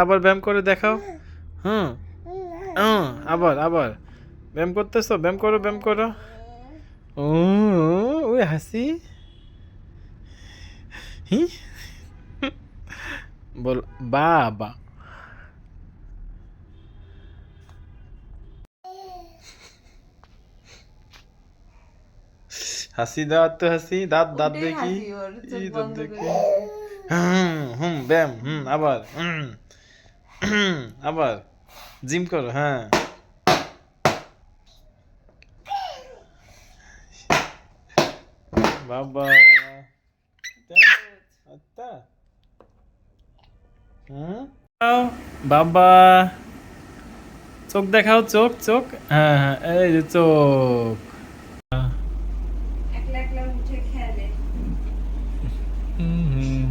আবার ব্যায়াম করে দেখাও। হুম, আবার আবার ব্যায়াম করতেছো, ব্যায়াম করো, ব্যায়াম করো। ও, ওই হাসি। হি, বল বাবা। হাসি দাও তো, হাসি, দাঁত দাঁত ওটাই দেখি। হাসি, ওর ই চোখ দাঁত বন্ধ দেখি। করে। ব্যায়াম, আবার আবার জিম করো, হ্যাঁ। বাবা, আচ্ছা, হুম, আও, বাবা, চোখ দেখাও, চোখ চোখ, হ্যাঁ হ্যাঁ, এই যে চোখ। একলা একলা উঠে খেলে। হুম হুম